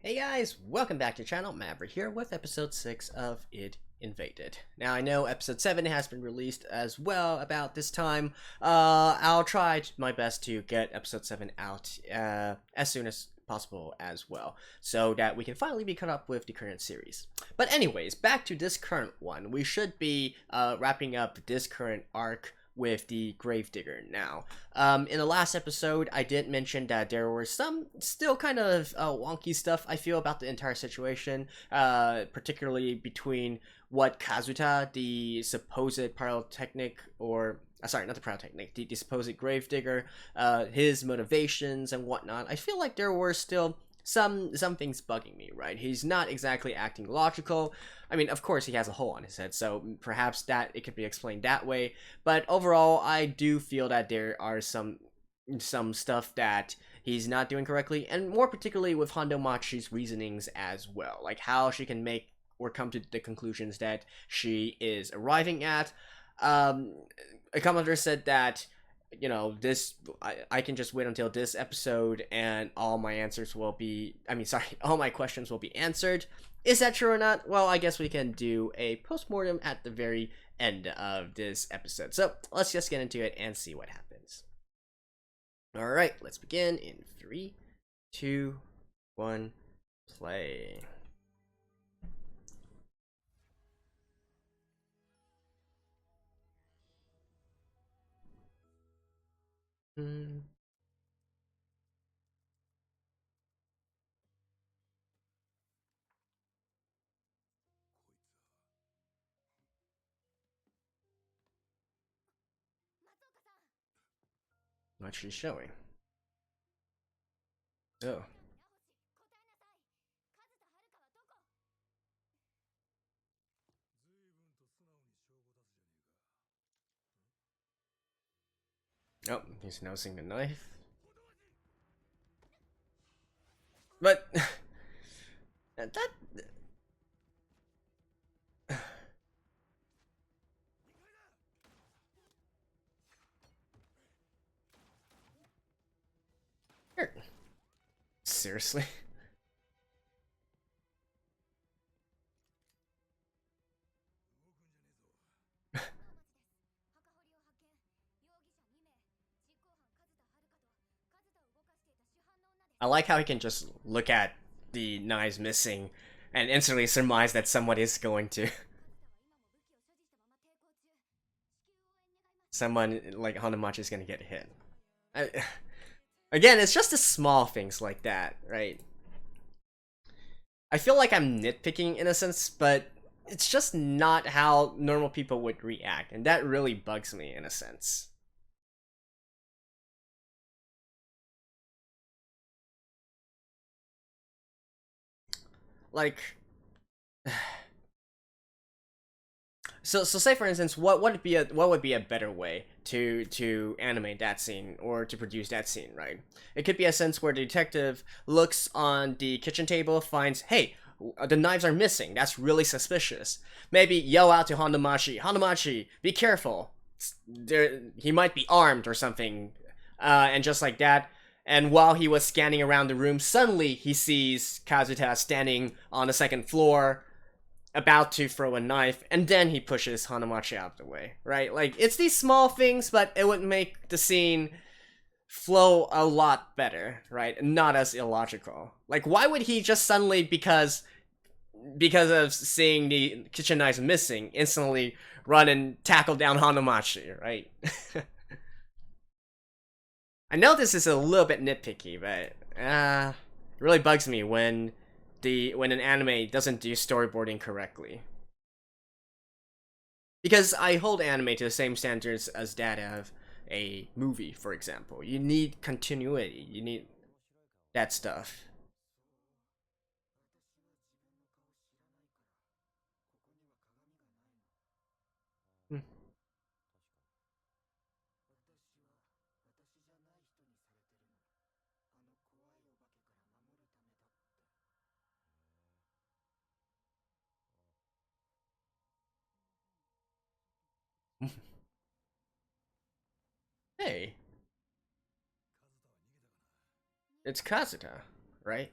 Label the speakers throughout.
Speaker 1: Hey guys, welcome back to the channel. Mavri here with episode 6 of Id Invaded. Now I know episode 7 has been released as well about this time. I'll try my best to get episode 7 out as soon as possible as well, so that we can finally be caught up with the current series. But anyways, back to this current one. We should be wrapping up this current arc with the Gravedigger now. In the last episode, I did mention that there were some still kind of wonky stuff I feel about the entire situation, particularly between what Kazuta, the supposed pyrotechnic, or sorry, not the pyrotechnic, the supposed Gravedigger, his motivations and whatnot. I feel like there were still some things bugging me, right? He's not exactly acting logical. I mean, of course he has a hole on his head, so perhaps that it could be explained that way. But overall, I do feel that there are some stuff that he's not doing correctly, and more particularly with Hondo Machi's reasonings as well, like how she can make or come to the conclusions that she is arriving at. A commenter said that, you know, I can just wait until this episode and all my answers will be, all my questions will be answered. Is that true or not? Well, I guess we can do a postmortem at the very end of this episode. So let's just get into it and see what happens. Alright, let's begin in 3, 2, 1, play. What she's showing. Oh. Oh, he's noticing the knife. But that seriously. I like how he can just look at the knives missing and instantly surmise that someone is going to. Someone like Hanamachi is going to get hit. Again, it's just the small things like that, right? I feel like I'm nitpicking in a sense, but it's just not how normal people would react, and that really bugs me in a sense. Like, so say for instance, what would be a better way to animate that scene or to produce that scene, right? It could be a sense where the detective looks on the kitchen table, finds, hey, the knives are missing. That's really suspicious. Maybe yell out to Hanamachi, Hanamachi, be careful. He might be armed or something, and just like that. And while he was scanning around the room, suddenly he sees Kazuta standing on the second floor, about to throw a knife, and then he pushes Hanamachi out of the way, right? Like, it's these small things, but it would make the scene flow a lot better, right? Not as illogical. Like, why would he just suddenly, because of seeing the kitchen knives missing, instantly run and tackle down Hanamachi, right? I know this is a little bit nitpicky, but it really bugs me when an anime doesn't do storyboarding correctly. Because I hold anime to the same standards as that of a movie, for example. You need continuity. You need that stuff. Hey, it's Kazuta, right?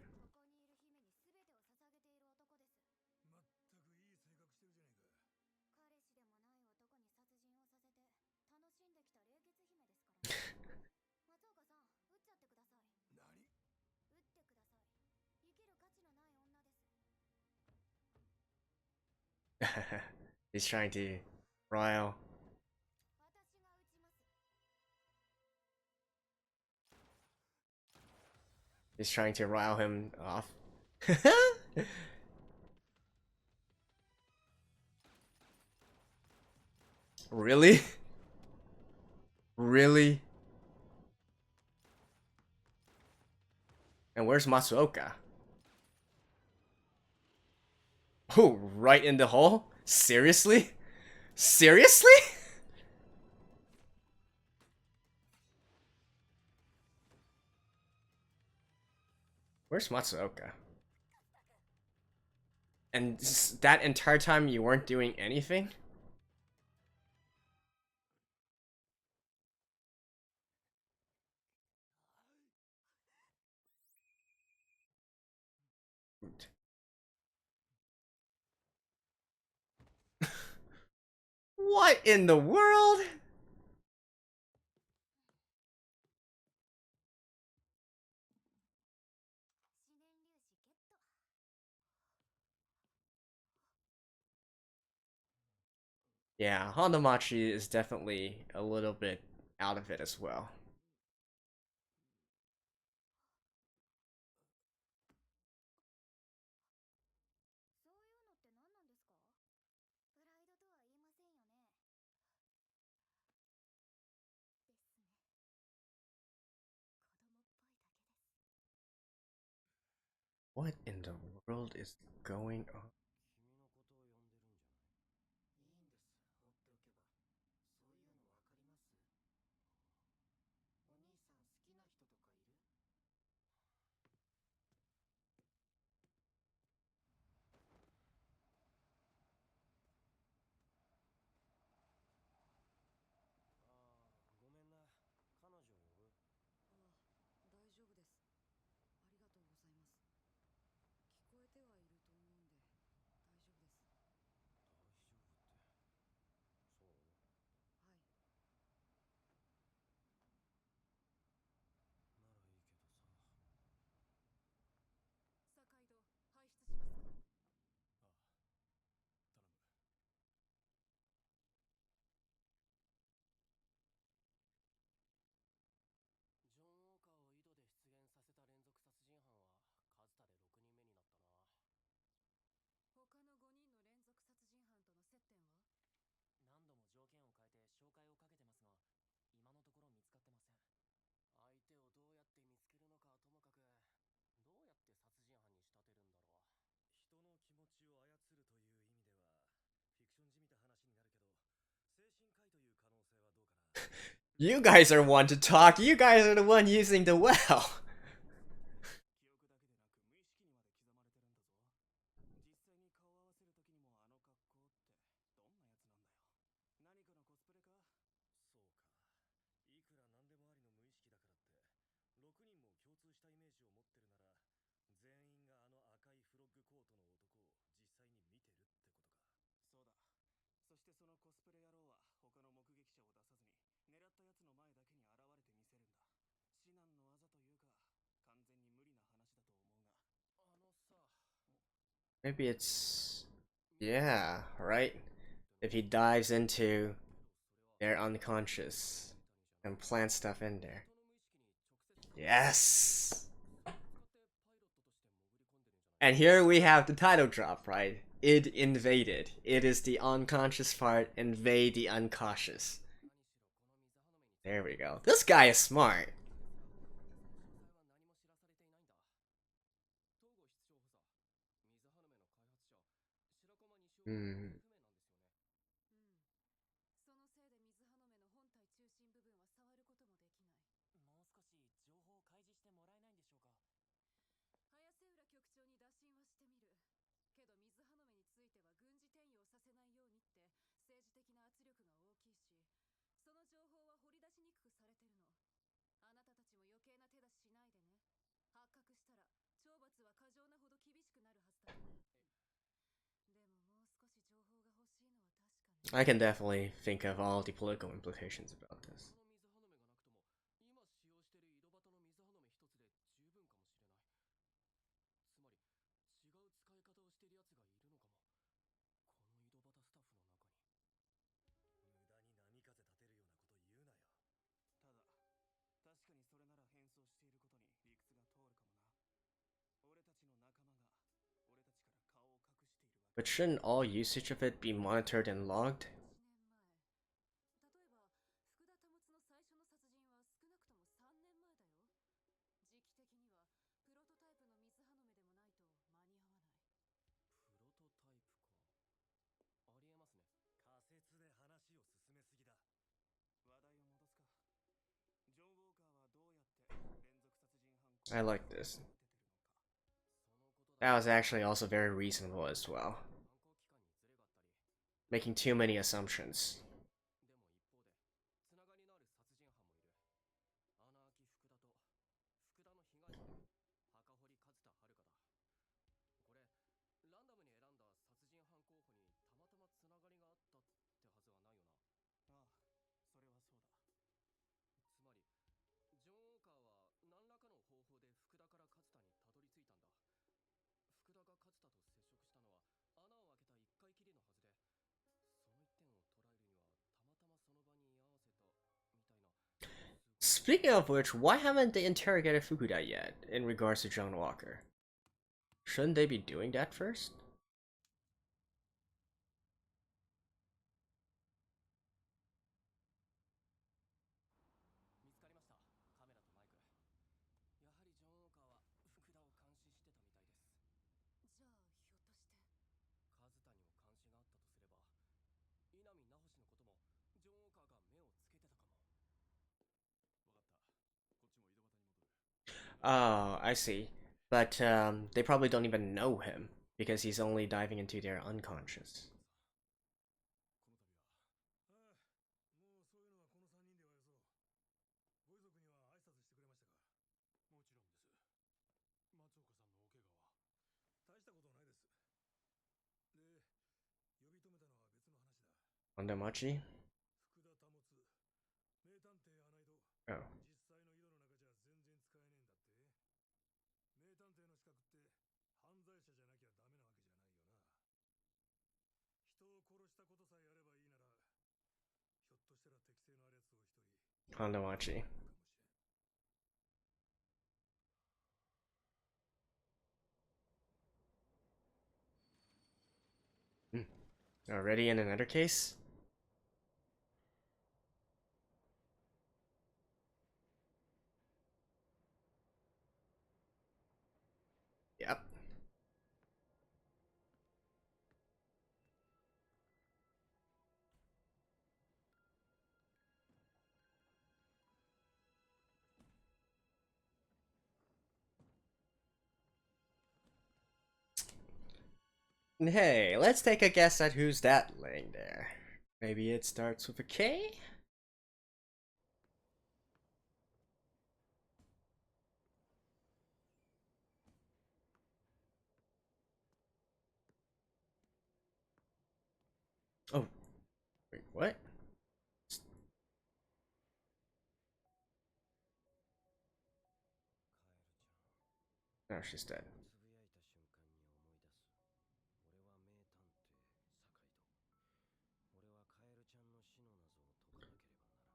Speaker 1: He's trying to rile. He's trying to rile him off. Really? Really? And where's Matsuoka? Oh, right in the hole? Seriously? Seriously? Where's Matsuoka? And that entire time you weren't doing anything? What in the world? Yeah, Hondomachi is definitely a little bit out of it as well. What in the world is going on? You guys are one to talk. You guys are the one using the well. Maybe it's... Yeah, right? If he dives into their unconscious and plants stuff in there. Yes! And here we have the title drop, right? Id invaded. It is the unconscious part, invade the unconscious. There we go. This guy is smart. Hmm. I can definitely think of all the political implications about this. But shouldn't all usage of it be monitored and logged? I like this. That was actually also very reasonable as well. Making too many assumptions. Speaking of which, why haven't they interrogated Fukuda yet in regards to John Walker? Shouldn't they be doing that first? Oh, I see. But they probably don't even know him because he's only diving into their unconscious. Ondamachi? Oh. Ondamachi. Already in another case? Yep. Hey, let's take a guess at who's that laying there. Maybe it starts with a K? Oh, wait, what? No, she's dead.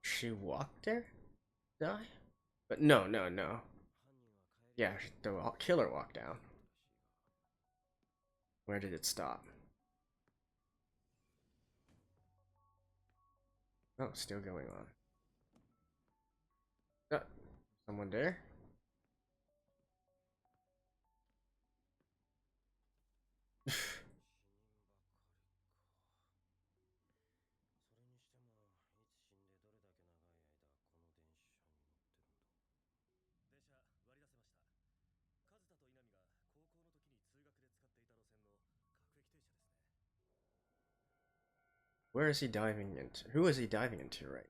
Speaker 1: She walked there? Die? But no, no, no. Yeah, the killer walked down. Where did it stop? Oh, still going on. Oh, someone there? Where is he diving into? Who is he diving into right?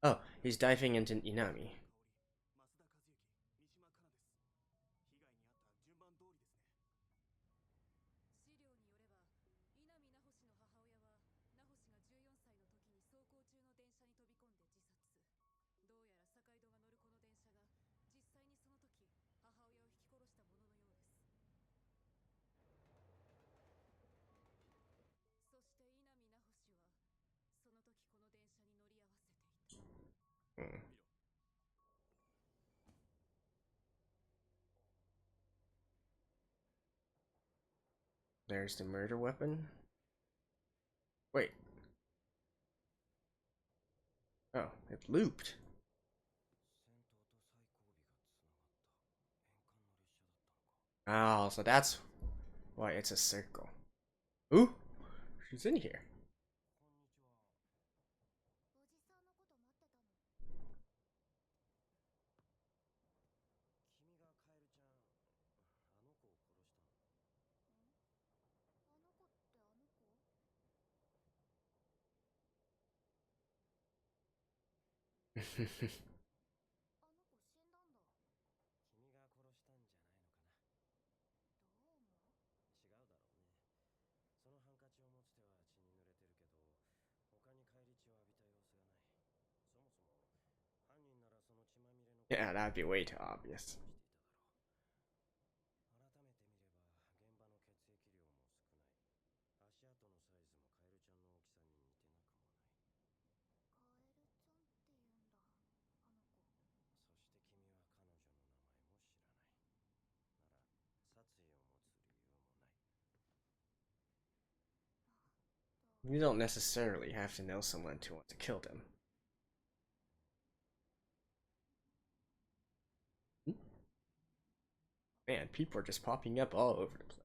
Speaker 1: Oh, he's diving into Inami. Hmm. There's the murder weapon. Wait. Oh, it looped. Oh, so that's why it's a circle. Ooh, she's in here. Yeah, that'd be way too obvious. You don't necessarily have to know someone to want to kill them. Man, people are just popping up all over the place.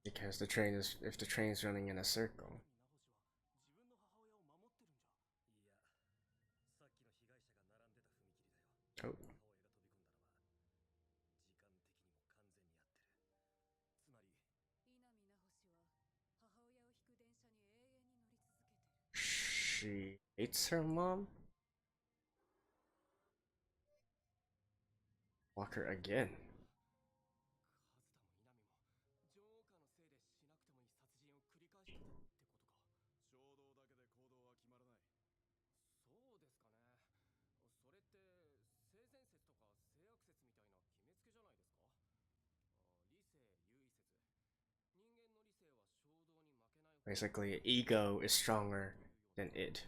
Speaker 1: Because the train is, if the train's running in a circle. Oh. She hates her mom? Walker again. Basically, ego is stronger than id.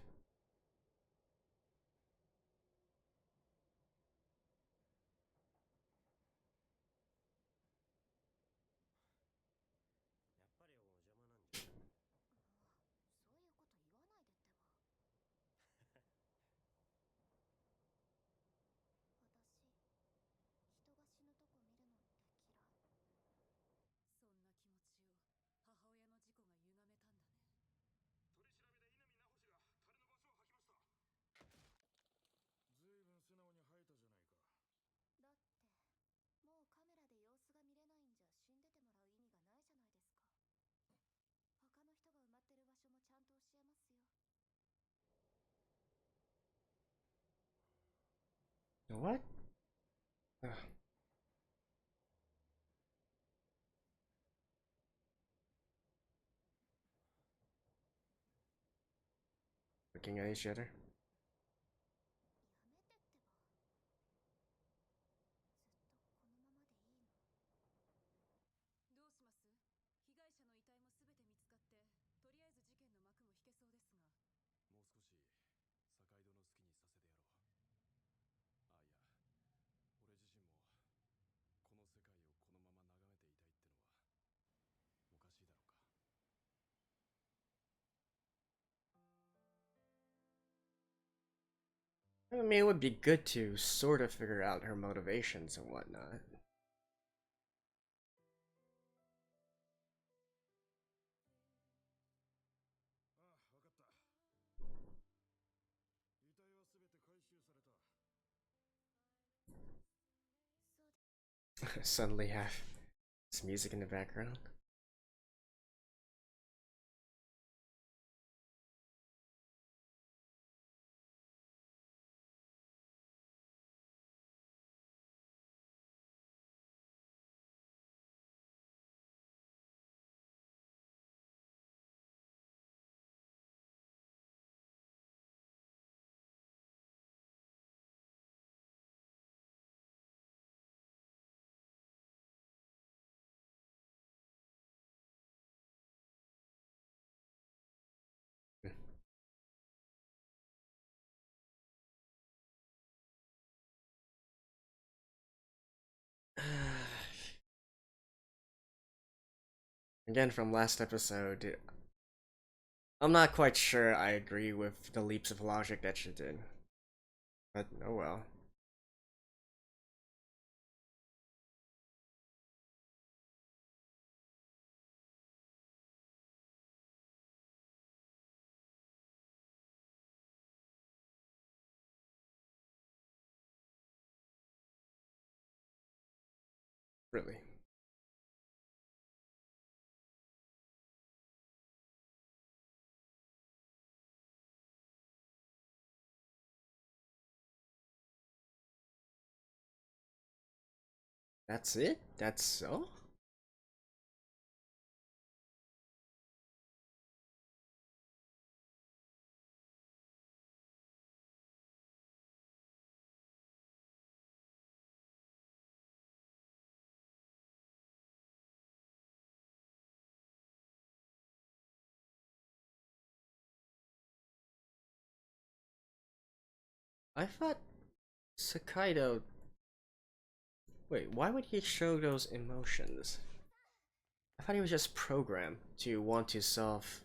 Speaker 1: What? Ugh. Looking at each other. I mean, it would be good to sort of figure out her motivations and whatnot. Suddenly have There's music in the background. Again, from last episode, I'm not quite sure I agree with the leaps of logic that she did. But oh well. Really. That's it? That's so? I thought Sakaido. Wait, why would he show those emotions? I thought he was just programmed to want to solve.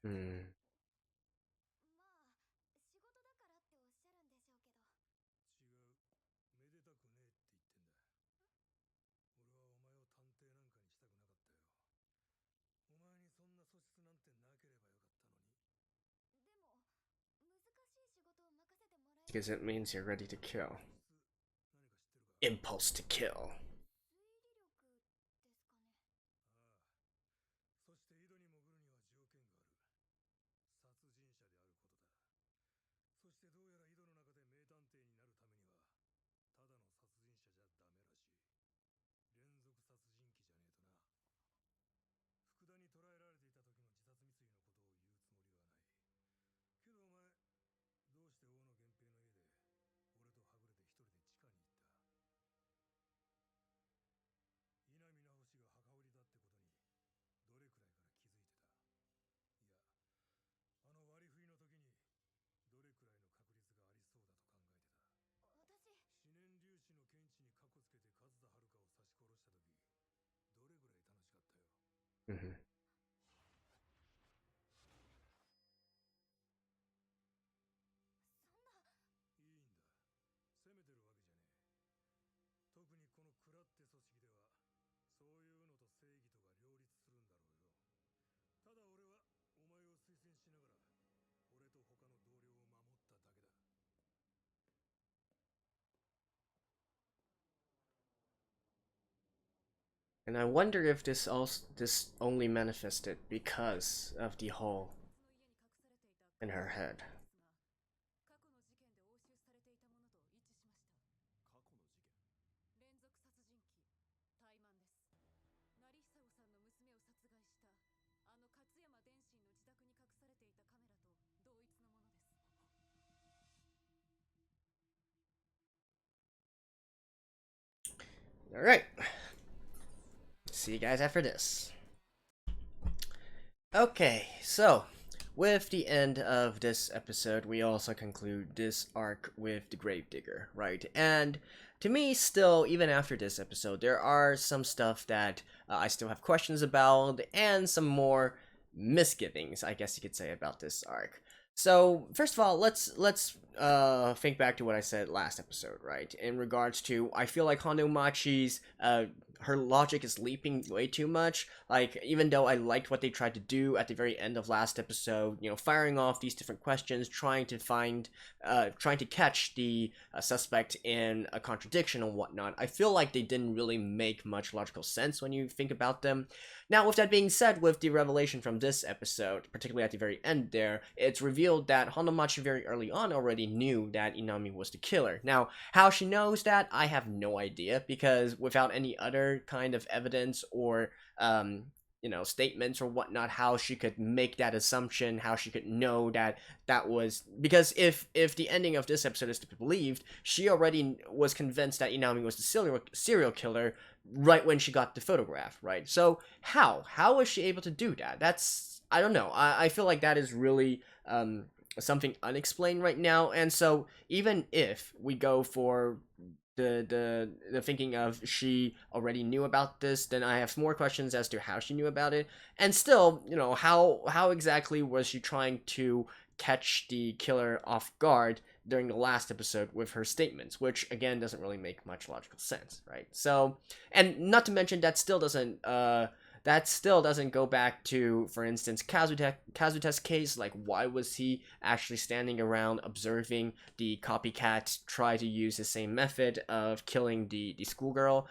Speaker 1: Hmm. Because it means you're ready to kill. Impulse to kill. Mm-hmm. And I wonder if this only manifested because of the hole in her head. Alright. See you guys after this. Okay, so with the end of this episode, we also conclude this arc with the Gravedigger, right? And to me, still, even after this episode, there are some stuff that I still have questions about, and some more misgivings, I guess you could say, about this arc. So first of all, let's think back to what I said last episode, right? In regards to, I feel like Hondo Machi's her logic is leaping way too much. Like, even though I liked what they tried to do at the very end of last episode, firing off these different questions, trying to catch the suspect in a contradiction and whatnot, I feel like they didn't really make much logical sense when you think about them. Now, with that being said, with the revelation from this episode, particularly at the very end there, it's revealed that Hanamachi very early on already knew that Inami was the killer. Now, how she knows that, I have no idea, because without any other kind of evidence or, statements or whatnot, how she could make that assumption, how she could know that was, because if the ending of this episode is to be believed, she already was convinced that Inami was the serial killer right when she got the photograph, right? So how was she able to do that? That's, I don't know. I feel like that is really something unexplained right now. And so even if we go for the thinking of she already knew about this, then I have more questions as to how she knew about it. And still, how exactly was she trying to catch the killer off guard during the last episode with her statements, which again doesn't really make much logical sense, right? So, and not to mention that still doesn't go back to, for instance, Kazuta's case. Like, why was he actually standing around observing the copycat try to use the same method of killing the schoolgirl?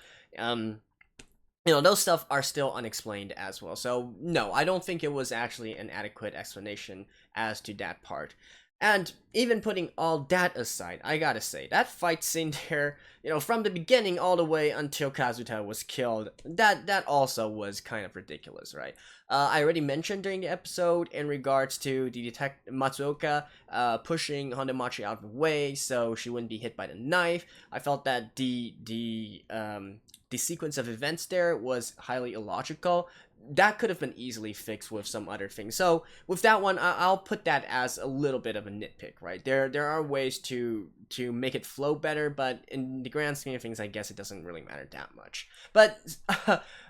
Speaker 1: Those stuff are still unexplained as well. So no, I don't think it was actually an adequate explanation as to that part. And even putting all that aside, I gotta say, that fight scene there, from the beginning all the way until Kazuta was killed, that also was kind of ridiculous, right? I already mentioned during the episode in regards to the detective Matsuoka pushing Hanamachi out of the way so she wouldn't be hit by the knife. I felt that the sequence of events there was highly illogical. That could have been easily fixed with some other things. So with that one, I'll put that as a little bit of a nitpick, right? There are ways to make it flow better, but in the grand scheme of things, I guess it doesn't really matter that much. But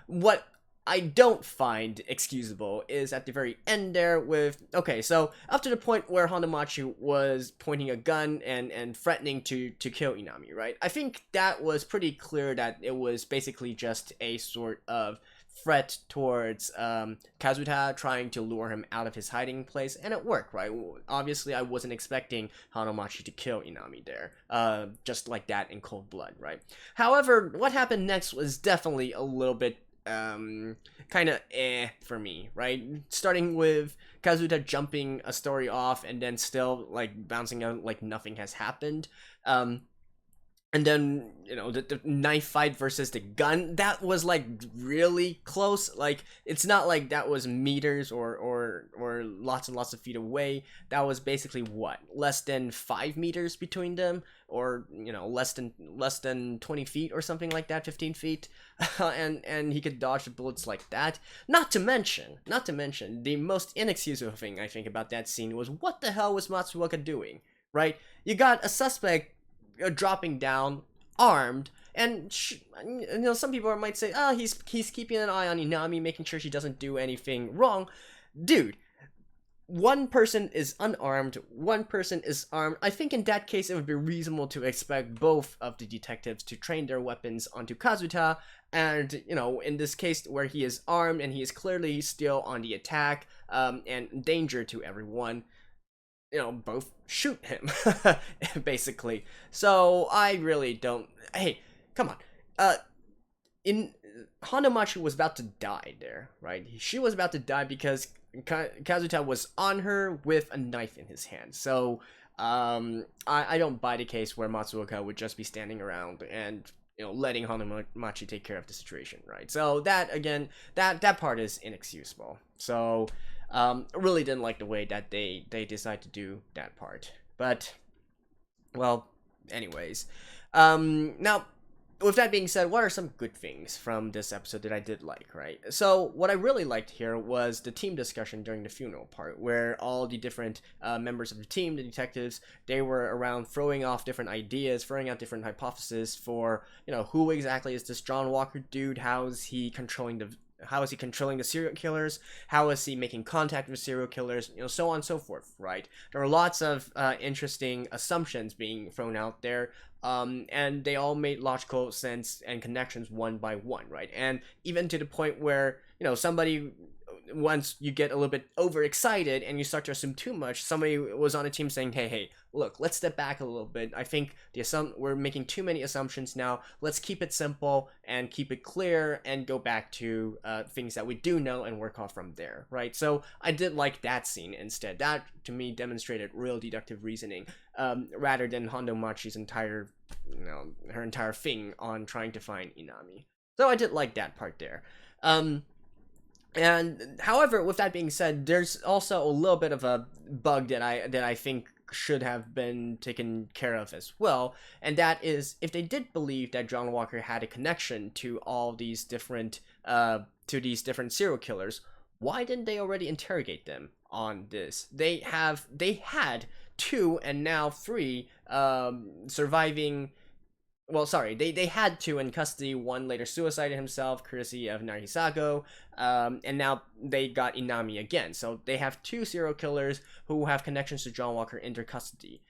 Speaker 1: what I don't find excusable is at the very end there with, okay, so up to the point where Hanamachi was pointing a gun and threatening to kill Inami, right? I think that was pretty clear that it was basically just a sort of threat towards Kazuta, trying to lure him out of his hiding place, and it worked, right? Obviously, I wasn't expecting Hanamachi to kill Inami there, just like that in cold blood, right? However, what happened next was definitely a little bit kind of for me, right? Starting with Kazuta jumping a story off and then still like bouncing out like nothing has happened. And then, the knife fight versus the gun, that was, like, really close. Like, it's not like that was meters or lots and lots of feet away. That was basically, what, less than 5 meters between them? Or, less than 20 feet or something like that, 15 feet. and he could dodge the bullets like that. Not to mention, the most inexcusable thing I think about that scene was, what the hell was Matsuoka doing, right? You got a suspect dropping down armed, and some people might say, he's keeping an eye on Inami, making sure she doesn't do anything wrong. Dude, one person is unarmed, one person is armed. I think in that case it would be reasonable to expect both of the detectives to train their weapons onto Kazuta, and in this case where he is armed and he is clearly still on the attack and danger to everyone, both shoot him, basically. So I really don't. Hey, come on. Hanamachi was about to die there, right? She was about to die because Kazuta was on her with a knife in his hand. So I don't buy the case where Matsuoka would just be standing around and letting Hanamachi take care of the situation, right? So that again, that part is inexcusable. So really didn't like the way that they decide to do that part. But, well, anyways. Now, with that being said, what are some good things from this episode that I did like, right? So, what I really liked here was the team discussion during the funeral part, where all the different members of the team, the detectives, they were around throwing off different ideas, throwing out different hypotheses for, who exactly is this John Walker dude? How is he controlling how is he controlling the serial killers? How is he making contact with serial killers? So on and so forth, right? There are lots of interesting assumptions being thrown out there, and they all made logical sense and connections one by one, right? And even to the point where somebody, once you get a little bit overexcited and you start to assume too much, somebody was on a team saying, hey, look, let's step back a little bit. I think we're making too many assumptions now. Let's keep it simple and keep it clear and go back to things that we do know and work off from there, right? So I did like that scene instead. That, to me, demonstrated real deductive reasoning, rather than Hondo Machi's entire, her entire thing on trying to find Inami. So I did like that part there. And however, with that being said, there's also a little bit of a bug that I think should have been taken care of as well, and that is, if they did believe that John Walker had a connection to all these different serial killers, why didn't they already interrogate them on this? They had 2 and now 3 surviving. Well, sorry, they had 2 in custody. 1 later suicided himself, courtesy of Narihisago, and now they got Inami again. So they have 2 serial killers who have connections to John Walker in their custody.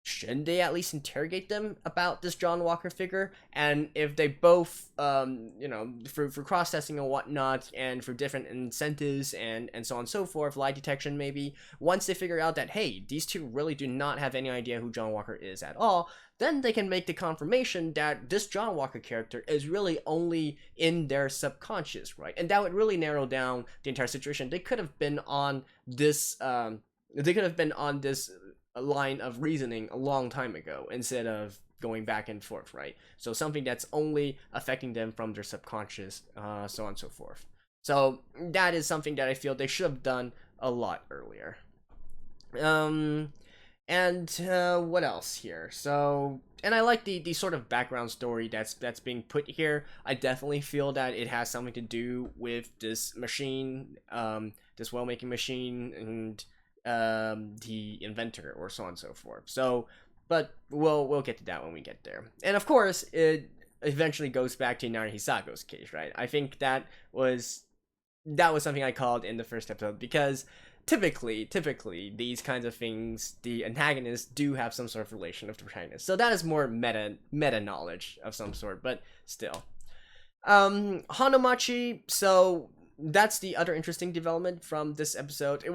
Speaker 1: Shouldn't they at least interrogate them about this John Walker figure? And if they both, for cross-testing and whatnot, and for different incentives and so on and so forth, lie detection maybe, once they figure out that, hey, these 2 really do not have any idea who John Walker is at all, then they can make the confirmation that this John Walker character is really only in their subconscious, right? And that would really narrow down the entire situation. They could have been on this, a line of reasoning a long time ago instead of going back and forth, right? So something that's only affecting them from their subconscious, so on and so forth. So that is something that I feel they should have done a lot earlier. What else here? So, and I like the sort of background story that's being put here. I definitely feel that it has something to do with this machine, this well-making machine, and the inventor, or so on and so forth. So, but we'll get to that when we get there. And of course, it eventually goes back to Narihisago's case, right? I think that was something I called in the first episode, because typically these kinds of things, the antagonists do have some sort of relation with the protagonist. So that is more meta knowledge of some sort, but still. Hondo Machi, so that's the other interesting development from this episode. She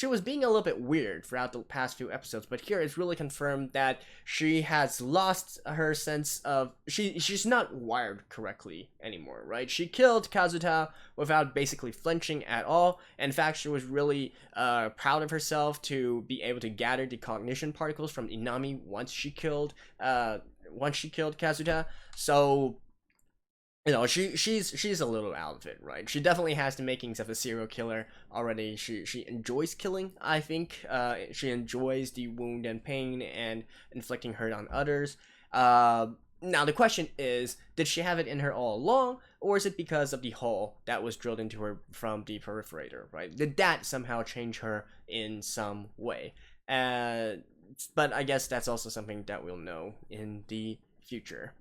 Speaker 1: was being a little bit weird throughout the past few episodes, but here it's really confirmed that she has lost her sense of, she's not wired correctly anymore, right? She killed Kazuta without basically flinching at all. In fact, she was really proud of herself to be able to gather the cognition particles from Inami once she killed Kazuta. So she's a little out of it, right? She definitely has the makings of a serial killer already. She enjoys killing, I think. She enjoys the wound and pain and inflicting hurt on others. Now the question is, did she have it in her all along, or is it because of the hole that was drilled into her from the perforator, right? Did that somehow change her in some way? But I guess that's also something that we'll know in the future.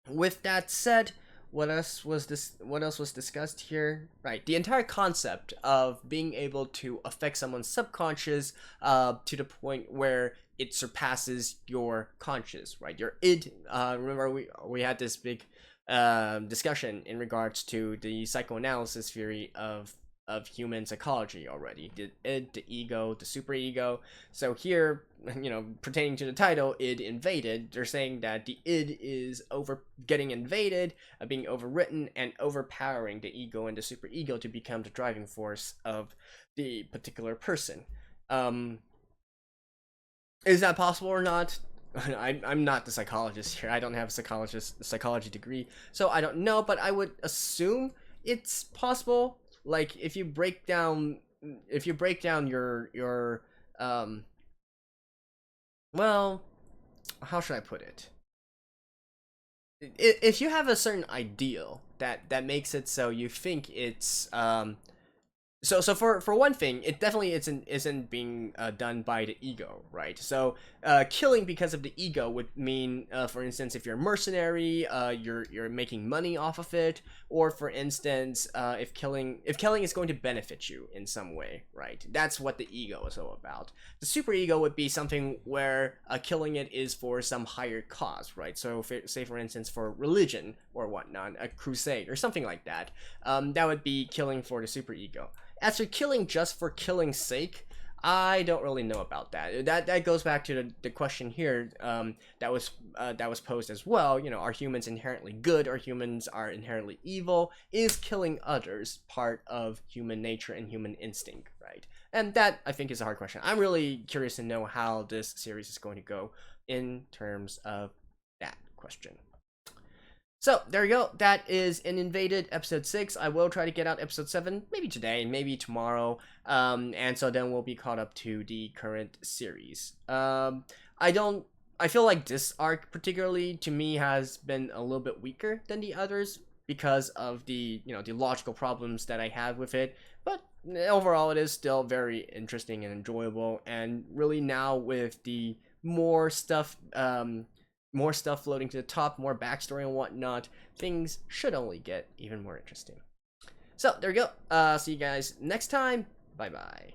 Speaker 1: With that said, what else was discussed here? Right, the entire concept of being able to affect someone's subconscious to the point where it surpasses your conscious, right? Your id. Remember, we had this big discussion in regards to the psychoanalysis theory of human psychology already. The id, the ego, the superego. So here, pertaining to the title, id invaded, they're saying that the id is getting invaded, being overwritten, and overpowering the ego and the superego to become the driving force of the particular person. Is that possible or not? I'm not the psychologist here. I don't have a psychology degree, so I don't know, but I would assume it's possible. Like, if you break down your well, how should I put it? If you have a certain ideal that makes it so you think it's So for one thing, it definitely isn't being done by the ego, right? So killing because of the ego would mean, for instance, if you're a mercenary, you're making money off of it, or for instance, if killing is going to benefit you in some way, right? That's what the ego is all about. The super ego would be something where killing it is for some higher cause, right? So say for instance for religion or whatnot, a crusade or something like that. That would be killing for the super ego. As for killing just for killing's sake, I don't really know about that. That goes back to the question here that was posed as well. You know, are humans inherently good or humans are inherently evil? Is killing others part of human nature and human instinct, right? And that, I think, is a hard question. I'm really curious to know how this series is going to go in terms of that question. So, there you go. That is Invaded episode 6. I will try to get out episode 7, maybe today, maybe tomorrow. And so then we'll be caught up to the current series. I feel like this arc particularly, to me, has been a little bit weaker than the others because of the, the logical problems that I have with it. But overall, it is still very interesting and enjoyable. And really now with the more stuff floating to the top, more backstory and whatnot, things should only get even more interesting. So there you go. See you guys next time. Bye bye.